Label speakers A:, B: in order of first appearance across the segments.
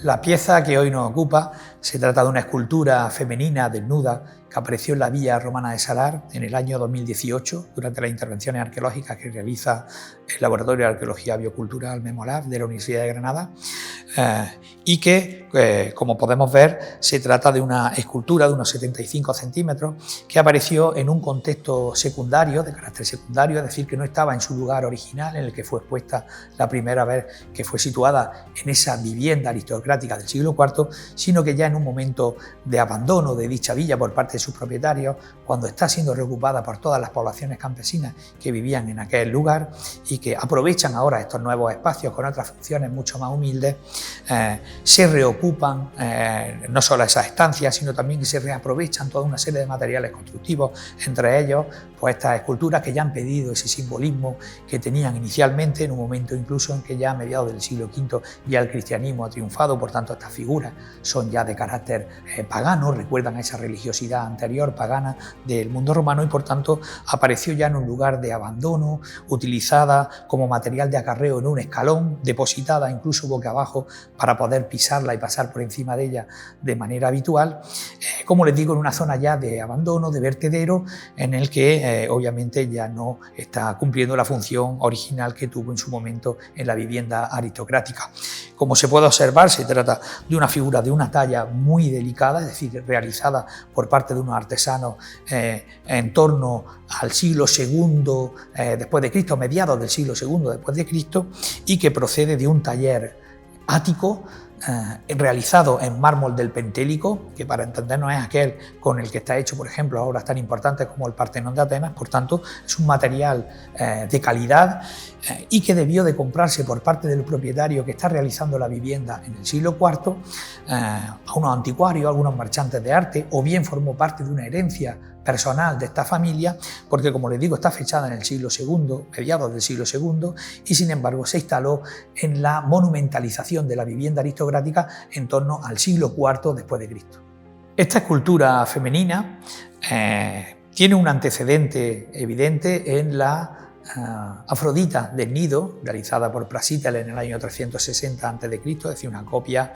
A: La pieza que hoy nos ocupa se trata de una escultura femenina desnuda que apareció en la Villa Romana de Salar en el año 2018 durante las intervenciones arqueológicas que realiza el Laboratorio de Arqueología Biocultural Memolab de la Universidad de Granada y que, como podemos ver, se trata de una escultura de unos 75 centímetros que apareció en un contexto secundario, de carácter secundario, es decir, que no estaba en su lugar original en el que fue expuesta la primera vez que fue situada en esa vivienda aristocrática del siglo IV, sino que ya en un momento de abandono de dicha villa por parte de sus propietarios, cuando está siendo reocupada por todas las poblaciones campesinas que vivían en aquel lugar y que aprovechan ahora estos nuevos espacios con otras funciones mucho más humildes, se reocupan no solo esas estancias, sino también que se reaprovechan toda una serie de materiales constructivos, entre ellos pues estas esculturas que ya han perdido ese simbolismo que tenían inicialmente, en un momento incluso en que ya a mediados del siglo V ya el cristianismo ha triunfado. Por tanto, estas figuras son ya de carácter pagano, recuerdan a esa religiosidad anterior pagana del mundo romano y por tanto apareció ya en un lugar de abandono, utilizada como material de acarreo en un escalón, depositada incluso boca abajo para poder pisarla y pasar por encima de ella de manera habitual, como les digo, en una zona ya de abandono, de vertedero, en el que obviamente ya no está cumpliendo la función original que tuvo en su momento en la vivienda aristocrática. Como se puede observar, se trata de una figura de una talla muy delicada, es decir, realizada por parte de unos artesanos en torno al siglo II después de Cristo, mediados del siglo II después de Cristo, y que procede de un taller ático realizado en mármol del Pentélico, que para entendernos es aquel con el que está hecho, por ejemplo, obras tan importantes como el Partenón de Atenas. Por tanto, es un material de calidad y que debió de comprarse por parte del propietario que está realizando la vivienda en el siglo IV a unos anticuarios, a algunos marchantes de arte, o bien formó parte de una herencia personal de esta familia, porque, como les digo, está fechada en el siglo II, mediados del siglo II, y sin embargo se instaló en la monumentalización de la vivienda aristocrática en torno al siglo IV después de Cristo. Esta escultura femenina tiene un antecedente evidente en la Afrodita del Nido, realizada por Prasíteles en el año 360 a.C., es decir, una copia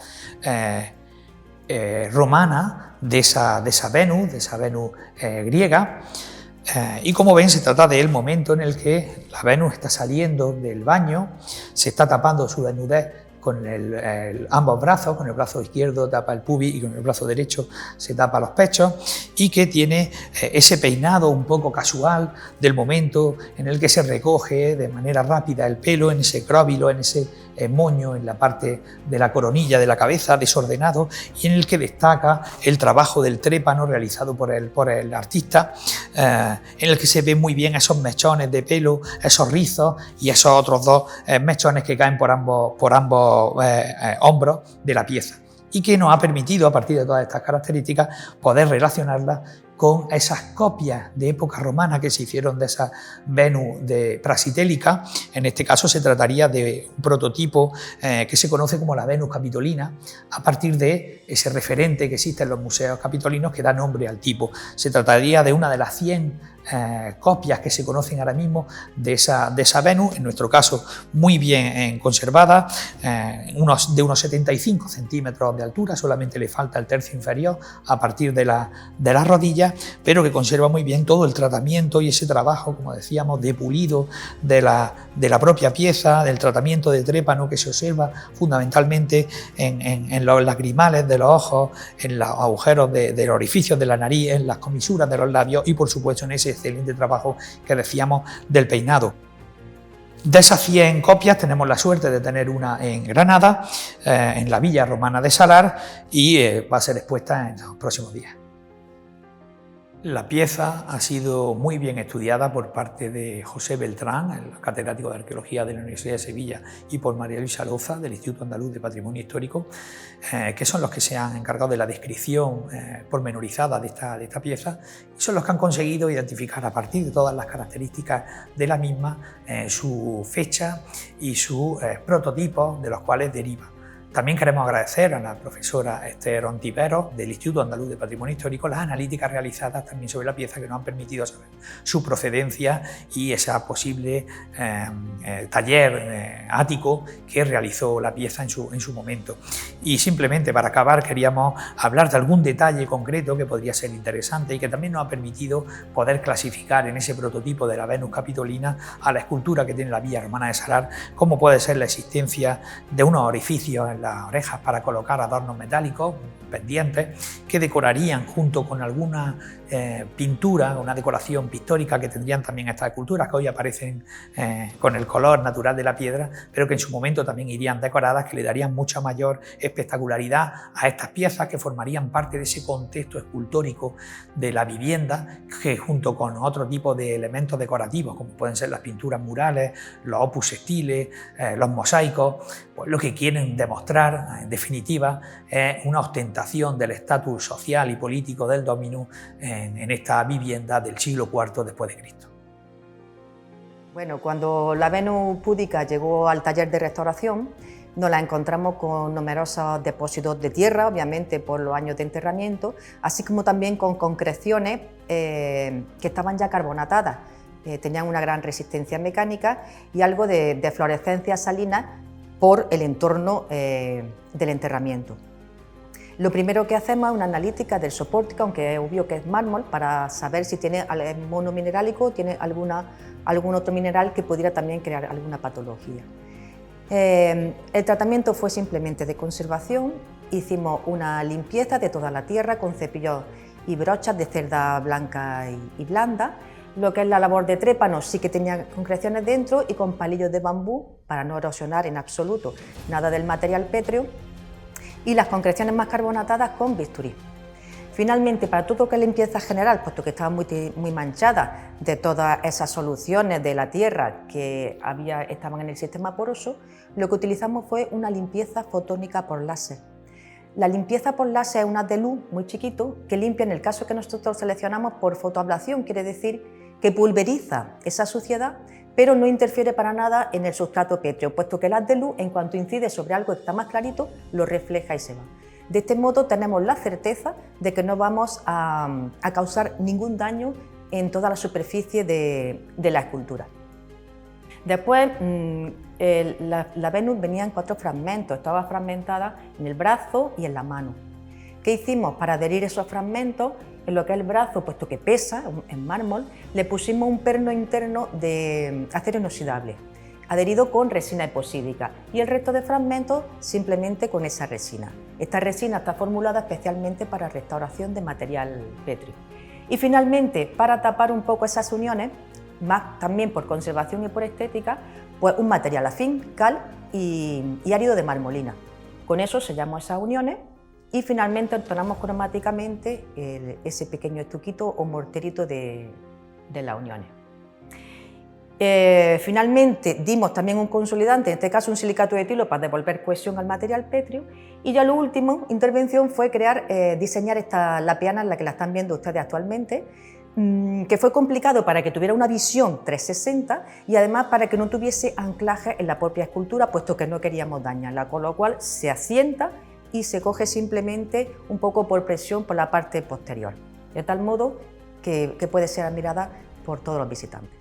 A: romana de esa Venus griega, y como ven, se trata del momento en el que la Venus está saliendo del baño, se está tapando su desnudez con ambos brazos, con el brazo izquierdo tapa el pubis y con el brazo derecho se tapa los pechos, y que tiene ese peinado un poco casual del momento en el que se recoge de manera rápida el pelo en ese cróbilo, en ese moño en la parte de la coronilla de la cabeza, desordenado, y en el que destaca el trabajo del trépano realizado por el artista, en el que se ven muy bien esos mechones de pelo, esos rizos y esos otros dos mechones que caen por ambos hombros de la pieza, y que nos ha permitido, a partir de todas estas características, poder relacionarlas con esas copias de época romana que se hicieron de esa Venus prasitélica. En este caso se trataría de un prototipo que se conoce como la Venus capitolina, a partir de ese referente que existe en los museos capitolinos que da nombre al tipo. Se trataría de una de las 100 copias que se conocen ahora mismo de esa Venus, en nuestro caso muy bien conservada, de unos 75 centímetros de altura, solamente le falta el tercio inferior a partir de las rodillas, pero que conserva muy bien todo el tratamiento y ese trabajo, como decíamos, de pulido de la propia pieza, del tratamiento de trépano que se observa fundamentalmente en los lagrimales de los ojos, en los agujeros de los orificios de la nariz, en las comisuras de los labios y, por supuesto, en ese excelente trabajo que decíamos del peinado. De esas 100 copias tenemos la suerte de tener una en Granada, en la Villa Romana de Salar, y va a ser expuesta en los próximos días. La pieza ha sido muy bien estudiada por parte de José Beltrán, el catedrático de Arqueología de la Universidad de Sevilla, y por María Luisa Loza, del Instituto Andaluz de Patrimonio Histórico, que son los que se han encargado de la descripción pormenorizada de esta pieza, y son los que han conseguido identificar, a partir de todas las características de la misma, su fecha y sus prototipos de los cuales deriva También queremos agradecer a la profesora Esther Ontiveros del Instituto Andaluz de Patrimonio Histórico las analíticas realizadas también sobre la pieza que nos han permitido saber su procedencia y ese posible taller ático que realizó la pieza en su momento. Y simplemente para acabar queríamos hablar de algún detalle concreto que podría ser interesante y que también nos ha permitido poder clasificar en ese prototipo de la Venus Capitolina a la escultura que tiene la Villa Romana de Salar, como puede ser la existencia de unos orificios en las orejas para colocar adornos metálicos, pendientes, que decorarían junto con alguna pintura, una decoración pictórica que tendrían también estas esculturas que hoy aparecen con el color natural de la piedra, pero que en su momento también irían decoradas, que le darían mucha mayor espectacularidad a estas piezas que formarían parte de ese contexto escultórico de la vivienda, que junto con otro tipo de elementos decorativos como pueden ser las pinturas murales, los opus sextiles, los mosaicos, pues lo que quieren demostrar en definitiva es una ostentación del estatus social y político del dominio en esta vivienda del siglo IV después de Cristo.
B: Bueno, cuando la Venus púdica llegó al taller de restauración, nos la encontramos con numerosos depósitos de tierra, obviamente por los años de enterramiento, así como también con concreciones que estaban ya carbonatadas, tenían una gran resistencia mecánica y algo de fluorescencia salina por el entorno del enterramiento. Lo primero que hacemos es una analítica del soporte, aunque es obvio que es mármol, para saber si tiene monominerálico o tiene algún otro mineral que pudiera también crear alguna patología. El tratamiento fue simplemente de conservación, hicimos una limpieza de toda la tierra con cepillos y brochas de cerda blanca y blanda. Lo que es la labor de trépanos sí que tenía concreciones dentro y con palillos de bambú para no erosionar en absoluto nada del material pétreo, y las concreciones más carbonatadas con bisturí. Finalmente, para todo lo que es limpieza general, puesto que estaba muy manchada de todas esas soluciones de la tierra que estaban en el sistema poroso, lo que utilizamos fue una limpieza fotónica por láser. La limpieza por láser es un haz de luz muy chiquito que limpia, en el caso que nosotros seleccionamos, por fotoablación, quiere decir que pulveriza esa suciedad, pero no interfiere para nada en el sustrato pétreo, puesto que el haz de luz, en cuanto incide sobre algo que está más clarito, lo refleja y se va. De este modo tenemos la certeza de que no vamos a causar ningún daño en toda la superficie de la escultura. Después, la Venus venía en 4 fragmentos, estaba fragmentada en el brazo y en la mano. ¿Qué hicimos para adherir esos fragmentos? En lo que es el brazo, puesto que pesa, en mármol, le pusimos un perno interno de acero inoxidable, adherido con resina eposídica, y el resto de fragmentos simplemente con esa resina. Esta resina está formulada especialmente para restauración de material pétreo. Y finalmente, para tapar un poco esas uniones, más también por conservación y por estética, pues un material afín, cal y árido de marmolina. Con eso sellamos esas uniones y finalmente entonamos cromáticamente ese pequeño estuquito o morterito de las uniones. Finalmente dimos también un consolidante, en este caso un silicato de etilo, para devolver cohesión al material pétreo, y ya la última intervención fue diseñar la peana en la que la están viendo ustedes actualmente, que fue complicado para que tuviera una visión 360 y además para que no tuviese anclaje en la propia escultura, puesto que no queríamos dañarla, con lo cual se asienta y se coge simplemente un poco por presión por la parte posterior, de tal modo que puede ser admirada por todos los visitantes.